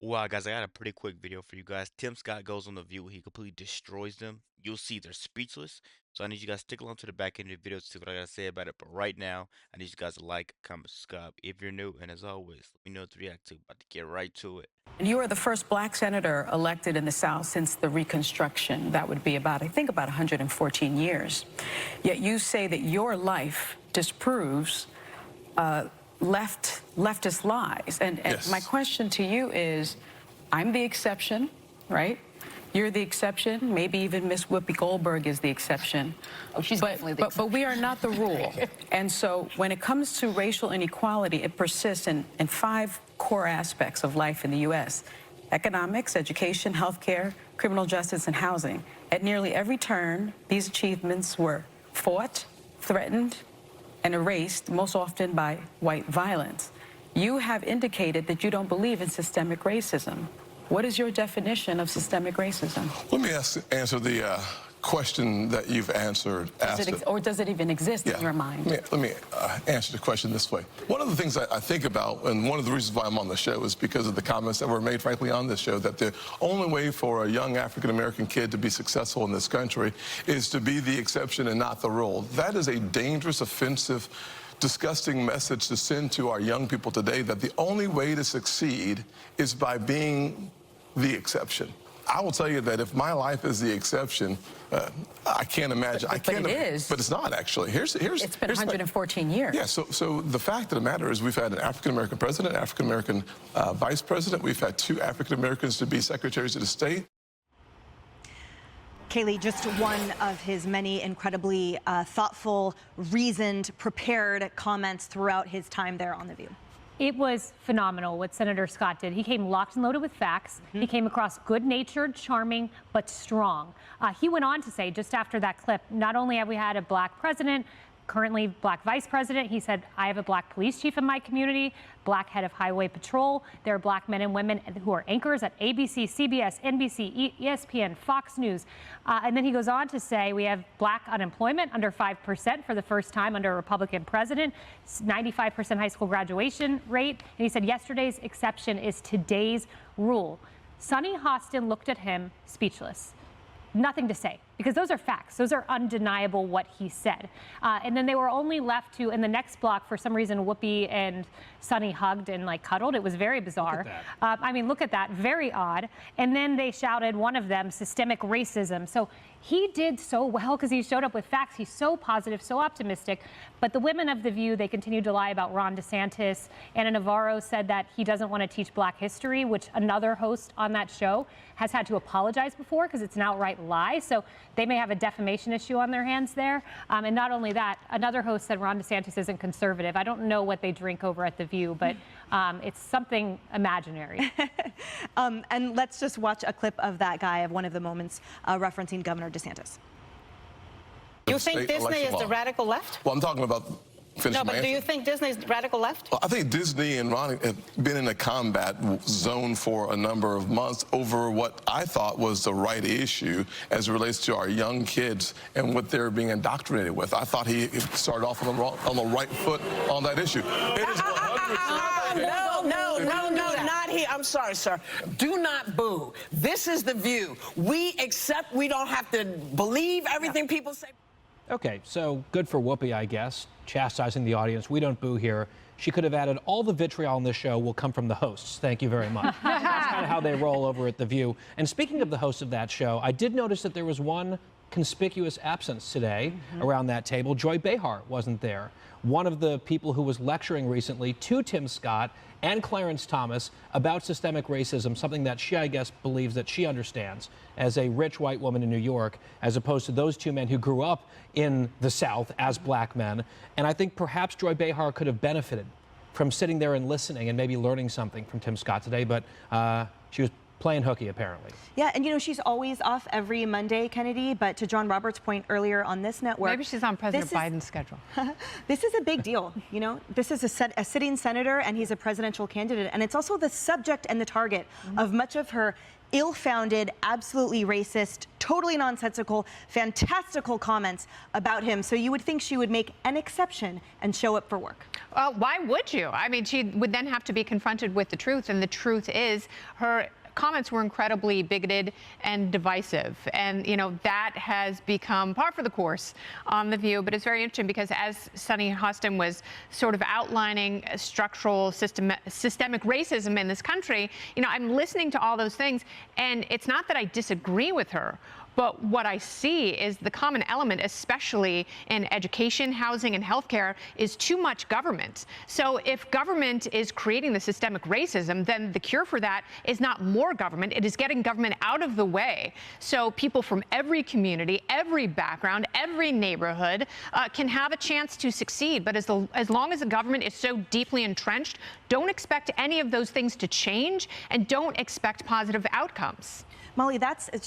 Wow, guys, I got a pretty quick video for you guys. Tim Scott goes on The View. He completely destroys them. You'll see they're speechless. So I need you guys to stick along to the back end of the video to see what I got to say about it. But right now, I need you guys to like, comment, subscribe if you're new. And as always, let me know what to react to. About to get right to it. You are the first black senator elected in the South since the Reconstruction. That would be about, I think, about 114 years. Yet you say that your life disproves leftist lies. And Yes. my question to you is, I'm the exception, right? You're the exception. Maybe even Miss Whoopi Goldberg is the exception. Oh, she's definitely the but we are not the rule. And so when it comes to racial inequality, it persists in 5 core aspects of life in the U.S. Economics, education, healthcare, criminal justice, and housing. At nearly every turn, these achievements were fought, threatened, and erased, most often by white violence. You have indicated that you don't believe in systemic racism. What is your definition of systemic racism? Let me answer the question that you've asked Or does it even exist in your mind? Let me answer the question this way. One of the things I think about, and one of the reasons why I'm on the show, is because of the comments that were made, frankly, on this show, that the only way for a young African-American kid to be successful in this country is to be the exception and not the rule. That is a dangerous, offensive, disgusting message to send to our young people today, that the only way to succeed is by being the exception. I will tell you that if my life is the exception, I can't imagine. But it is. But it's not, actually. It's been 114 years. Yeah, so the fact of the matter is we've had an African-American president, African-American vice president. We've had 2 African-Americans to be secretaries of the state. Kaylee, just one of his many incredibly thoughtful, reasoned, prepared comments throughout his time there on The View. It was phenomenal what Senator Scott did. He came locked and loaded with facts. He came across good-natured, charming, but strong. He went on to say, just after that clip, not only have we had a black president, currently black vice president, he said, I have a black police chief in my community, black head of highway patrol. There are black men and women who are anchors at ABC, CBS, NBC, ESPN, Fox News. And then he goes on to say we have black unemployment under 5% for the first time under a Republican president, 95% high school graduation rate. And he said yesterday's exception is today's rule. Sonny Hostin looked at him speechless. Nothing to say, because those are facts. Those are undeniable what he said. And then they were only left to, in the next block, for some reason, Whoopi and Sonny hugged and like cuddled. It was very bizarre. I mean, look at that, very odd. And then they shouted, one of them, systemic racism. So he did so well because he showed up with facts. He's so positive, so optimistic. But the women of The View, they continued to lie about Ron DeSantis. Anna Navarro said that he doesn't want to teach black history, which another host on that show has had to apologize before because it's an outright lie. So they may have a defamation issue on their hands there. And not only that, another host said Ron DeSantis isn't conservative. I don't know what they drink over at The View, but it's something imaginary. And let's just watch a clip of that guy, of one of the moments referencing Governor DeSantis. You think Disney is the radical left? Well, I'm talking about... No, but do you think Disney's radical left? Well, I think Disney and Ron have been in a combat zone for a number of months over what I thought was the right issue as it relates to our young kids and what they're being indoctrinated with. I thought he started off on the right foot on that issue. It is 100%. No, not here. I'm sorry, sir. Do not boo. This is The View. We accept, we don't have to believe everything people say. Okay, so good for Whoopi, I guess, chastising the audience. We don't boo here. She could have added all the vitriol in this show will come from the hosts. Thank you very much. That's kind of how they roll over at The View. And speaking of the hosts of that show, I did notice that there was one conspicuous absence today around that table. Joy Behar wasn't there. One of the people who was lecturing recently to Tim Scott and Clarence Thomas about systemic racism, something that she, I guess, believes that she understands as a rich white woman in New York, as opposed to those 2 men who grew up in the South as black men. And I think perhaps Joy Behar could have benefited from sitting there and listening and maybe learning something from Tim Scott today, but she was playing hooky, apparently. Yeah, and you know, she's always off every Monday, Kennedy, but to John Roberts' point earlier on this network. Maybe she's on President Biden's schedule. This is a big deal, you know? This is a sitting senator, and he's a presidential candidate, and it's also the subject and the target of much of her ill-founded, absolutely racist, totally nonsensical, fantastical comments about him. So you would think she would make an exception and show up for work. Why would you? I mean, she would then have to be confronted with the truth, and the truth is her comments were incredibly bigoted and divisive. And, you know, that has become par for the course on The View. But it's very interesting because as Sunny Hostin was sort of outlining structural systemic racism in this country, you know, I'm listening to all those things, and it's not that I disagree with her. But what I see is the common element, especially in education, housing, and healthcare, is too much government. So if government is creating the systemic racism, then the cure for that is not more government. It is getting government out of the way so people from every community, every background, every neighborhood can have a chance to succeed. But as long as the government is so deeply entrenched, don't expect any of those things to change, and don't expect positive outcomes. Molly,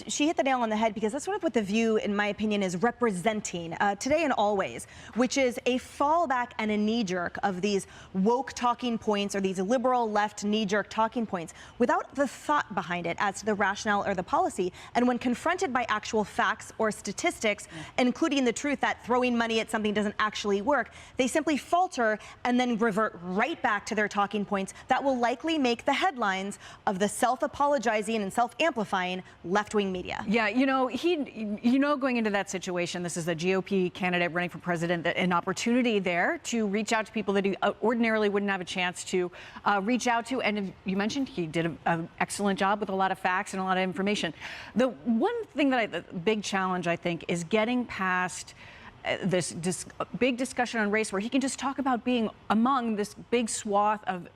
she hit the nail on the head, because that's sort of what The View, in my opinion, is representing today and always, which is a fallback and a knee-jerk of these woke talking points, or these liberal left knee-jerk talking points, without the thought behind it as to the rationale or the policy. And when confronted by actual facts or statistics, including the truth that throwing money at something doesn't actually work, they simply falter and then revert right back to their talking points that will likely make the headlines of the self-apologizing and self-amplifying left-wing media. Yeah, you know, going into that situation, this is a GOP candidate running for president, an opportunity there to reach out to people that he ordinarily wouldn't have a chance to reach out to. And you mentioned he did an excellent job with a lot of facts and a lot of information. The one thing the big challenge, I think, is getting past this big discussion on race, where he can just talk about being among this big swath of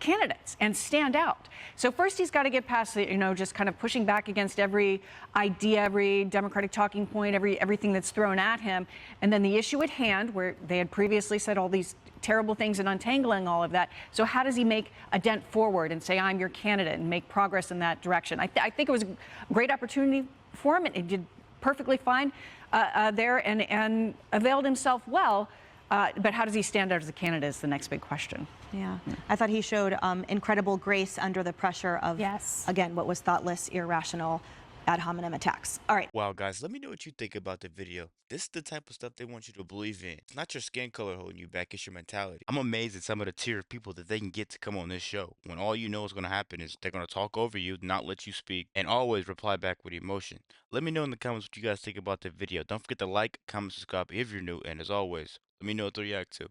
candidates and stand out. So first he's got to get past the, just kind of pushing back against every idea, every Democratic talking point, everything that's thrown at him. And then the issue at hand, where they had previously said all these terrible things, and untangling all of that. So how does he make a dent forward and say, I'm your candidate, and make progress in that direction? I think it was a great opportunity for him, and he did perfectly fine there and availed himself well. But how does he stand out as a candidate is the next big question. Yeah. I thought he showed incredible grace under the pressure of, again, what was thoughtless, irrational, ad hominem attacks. All right. Wow, guys, let me know what you think about the video. This is the type of stuff they want you to believe in. It's not your skin color holding you back, it's your mentality. I'm amazed at some of the tier of people that they can get to come on this show, when all you know is going to happen is they're going to talk over you, not let you speak, and always reply back with emotion. Let me know in the comments what you guys think about the video. Don't forget to like, comment, subscribe if you're new, and as always, let me know what to react to.